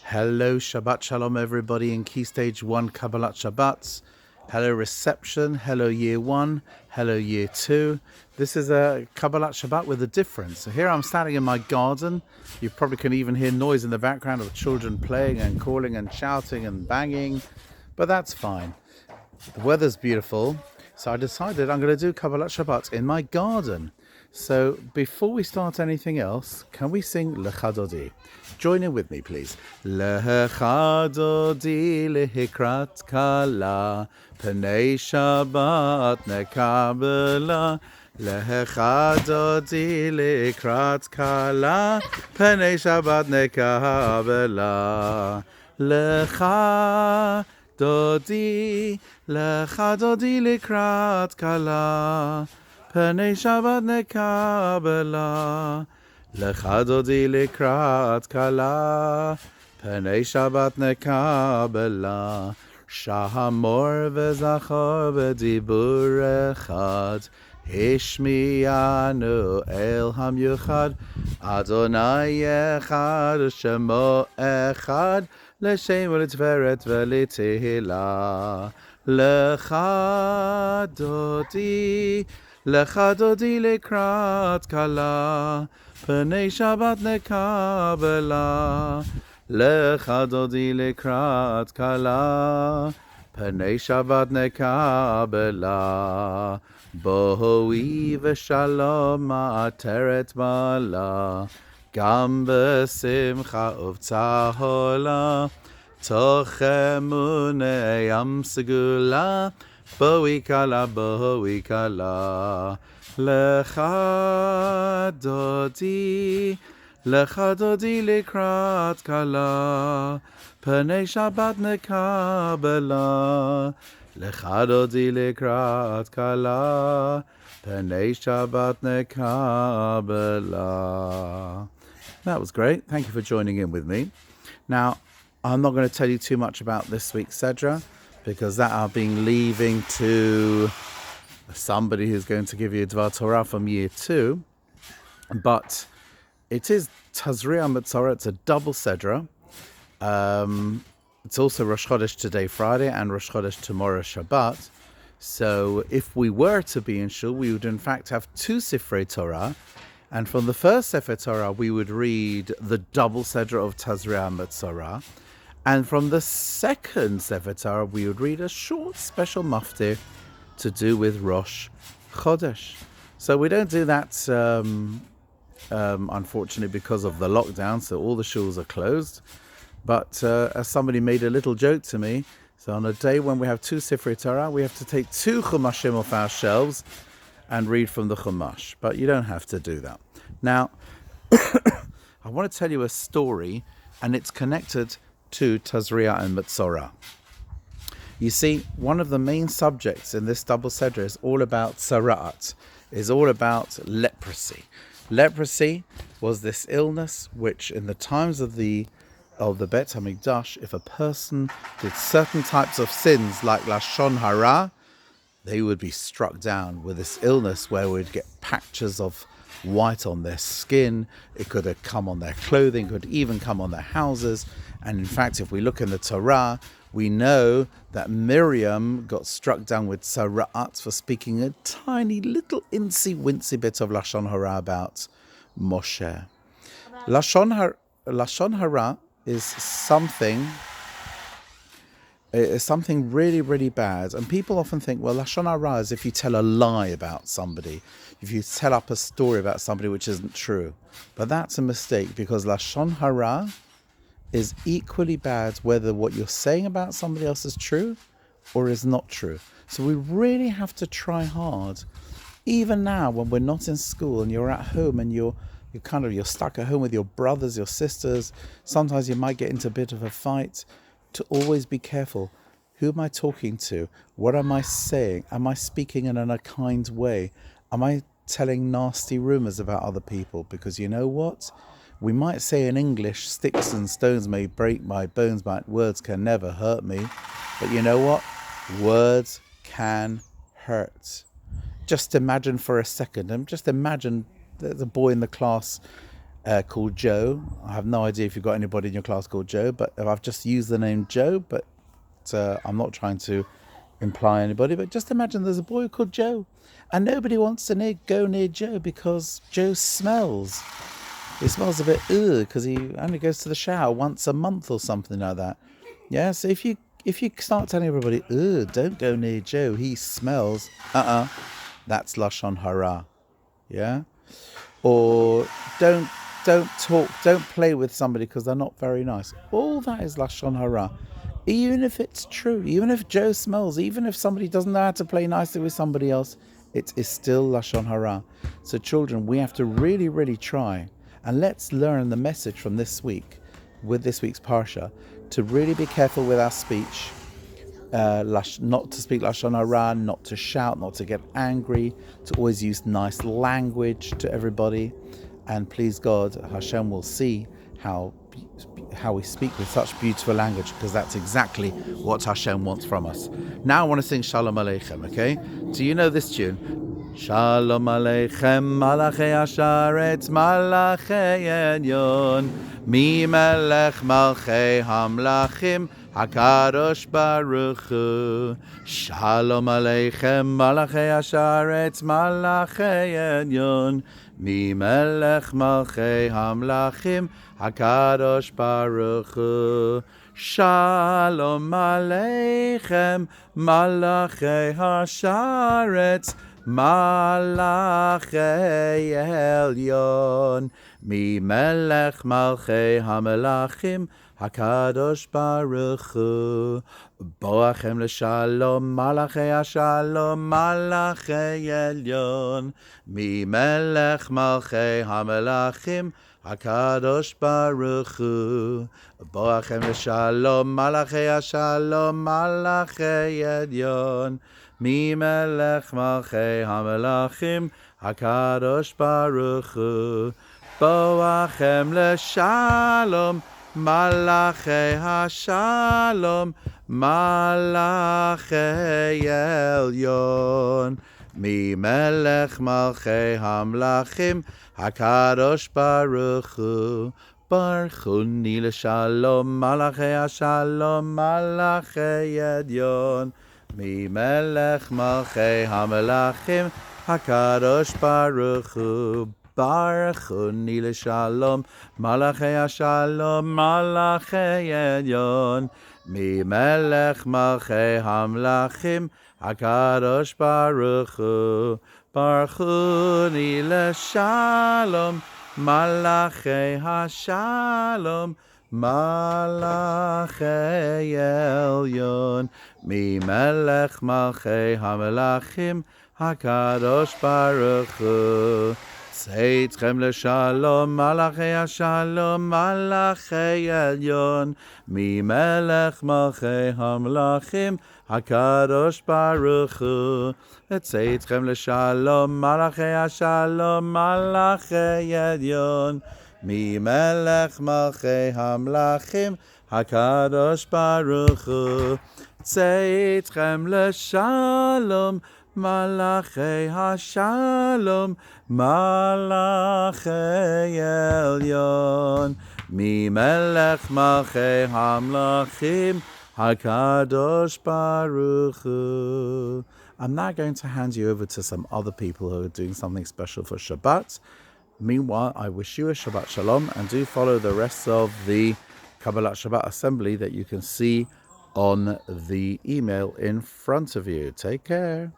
Hello, Shabbat Shalom, everybody in Key Stage 1 Kabbalat Shabbat. Hello, reception. Hello, Year 1. Hello, Year 2. This is a Kabbalat Shabbat with a difference. So here I'm standing in my garden. You probably can even hear noise in the background of children playing and calling and shouting and banging, but that's fine. The weather's beautiful, so I decided I'm going to do Kabbalat Shabbat in my garden. So before we start anything else, can we sing Lecha Dodi? Join in with me, please. Lecha Dodi lehikrat kala, Pnei Shabbat nekabela. Lecha Dodi lehikrat kala, Pnei Shabbat nekabela. Lecha Dodi, Lecha Dodi likrat kala, Pnei Shabbat nekabela. Lecha Dodi likrat kala, Pnei Shabbat nekabela. Shahamor v'zachor v'dibur echad, Hishmiyanu el hamyuchad, Adonai echad, Shemo echad, L'shem u'litveret v'litihila. Lecha Dodi, Lecha Dodi likrat kala, Pnei Shabbat nekabela. Lecha Dodi likrat kala, Pnei Shabbat nekabela. Bohi v'shalom ma'ateret mala, Gam b'simcha uv'tzahola, Toch emunei am segula, Bohi kala, Bohi kala. Lecha Dodi, Lecha Dodi likrat kala, Pnei Shabbat nekabela. Lecha Dodi likrat kala, Pnei Shabbat nekabela. That was great. Thank you for joining in with me. Now, I'm not going to tell you too much about this week's Sedra, because that I've been leaving to somebody who's going to give you Dvar Torah from Year 2. But it is Tazria Mitzorah. It's a double Sedra. It's also Rosh Chodesh today, Friday, and Rosh Chodesh tomorrow, Shabbat. So if we were to be in Shul, we would in fact have two Sifrei Torah. And from the first Sefer Torah, we would read the double Sedra of Tazria Mitzorah. And from the second Sefer Torah, we would read a short special maftir to do with Rosh Chodesh. So we don't do that, unfortunately, because of the lockdown. So all the shuls are closed. But as somebody made a little joke to me, so on a day when we have two Sifrei Torah, we have to take two Chumashim off our shelves and read from the Chumash. But you don't have to do that. Now, I want to tell you a story, and it's connected to Tazria and Mitzorah. You see, one of the main subjects in this double Sedra is all about Tzara'at, is all about leprosy. Leprosy was this illness which in the times of the Bet HaMikdash, if a person did certain types of sins like Lashon Hara, they would be struck down with this illness where we'd get patches of white on their skin. It could have come on their clothing, could even come on their houses. And in fact, if we look in the Torah, we know that Miriam got struck down with Tzara'at for speaking a tiny little incy-wincy bit of Lashon Hara about Moshe. Lashon Hara is something really, really bad. And people often think, well, Lashon Hara is if you tell a lie about somebody, if you tell up a story about somebody which isn't true. But that's a mistake, because Lashon Hara is equally bad whether what you're saying about somebody else is true or is not true. So we really have to try hard, even now when we're not in school and you're at home and you're stuck at home with your brothers, your sisters. Sometimes you might get into a bit of a fight. To always be careful. Who am I talking to? What am I saying? Am I speaking in a kind way? Am I telling nasty rumors about other people? Because you know what? We might say in English, sticks and stones may break my bones, but words can never hurt me. But you know what? Words can hurt. Just imagine for a second, and just imagine there's a boy in the class called Joe. I have no idea if you've got anybody in your class called Joe, but I've just used the name Joe, but I'm not trying to imply anybody, but just imagine there's a boy called Joe, and nobody wants to go near Joe because Joe smells. He smells a bit because he only goes to the shower once a month or something like that. Yeah, so if you start telling everybody, don't go near Joe, he smells, that's Lashon Hara. Yeah? Or don't talk, don't play with somebody because they're not very nice. All that is Lashon Hara. Even if it's true, even if Joe smells, even if somebody doesn't know how to play nicely with somebody else, it is still Lashon Hara. So children, we have to really, really try. And let's learn the message from this week, with this week's Parsha, to really be careful with our speech, not to speak Lashon Hara, not to shout, not to get angry, to always use nice language to everybody. And please God, Hashem will see how we speak with such beautiful language, because that's exactly what Hashem wants from us. Now I want to sing Shalom Aleichem, okay? Do you know this tune? Shalom Aleichem, Malachei Hasharetz, Malachei Elyon, Mi Melech Malchei Hamlachim, HaKadosh Baruch Hu. Shalom Aleichem, Malachei Hasharetz, Malachei Elyon, Mi Melech Malchei Hamlachim, HaKadosh Baruch Hu. Shalom Aleichem, Malachei Hasharetz, Malachei Elyon, Mi Melech Malchei HaMelachim, HaKadosh Baruch Hu. Boachem l'shalom, Malachei HaShalom, Malachei Elyon, Mi Melech Malchei HaMelachim, HaKadosh Baruch Hu. Boachem l'shalom, Malachei HaShalom, Malachei Elyon, Mi Melech Malchei HaMelachim, HaKadosh Baruch Hu. Boachem l'shalom, Malachei HaShalom, Malachei Elyon, Mi Melech Malchei HaMelachim, HaKadosh Baruch Hu. Barchuni l'shalom, Malachei HaShalom, Malachei Elyon, Mi Melech Malchei HaMelachim, HaKadosh Baruch Hu. Barchuni l'shalom, Malachei HaShalom, Malachei Elyon, Mi Melech Malchei HaMelachim, HaKadosh Baruch Hu. Barchuni l'shalom, Malachei HaShalom, Malachei Elyon, Mi Melech Malchei HaMelachim, HaKadosh Baruch Hu. Tzeitzchem l'shalom, Malachei HaShalom, Malachei Elyon, Mi Melech Malchei HaMelachim, HaKadosh Baruch Hu. Tzeitzchem l'shalom, Malachei HaShalom, Malachei Elyon, Mi Melech Malchei HaMelachim, HaKadosh Baruch Hu. Tzeitzchem l'shalom, Malachei HaShalom, Malachei Elyon, Mi Melech Malchei HaMelachim, HaKadosh Baruch Hu. I'm now going to hand you over to some other people who are doing something special for Shabbat. Meanwhile, I wish you a Shabbat Shalom, and do follow the rest of the Kabbalat Shabbat assembly that you can see on the email in front of you. Take care.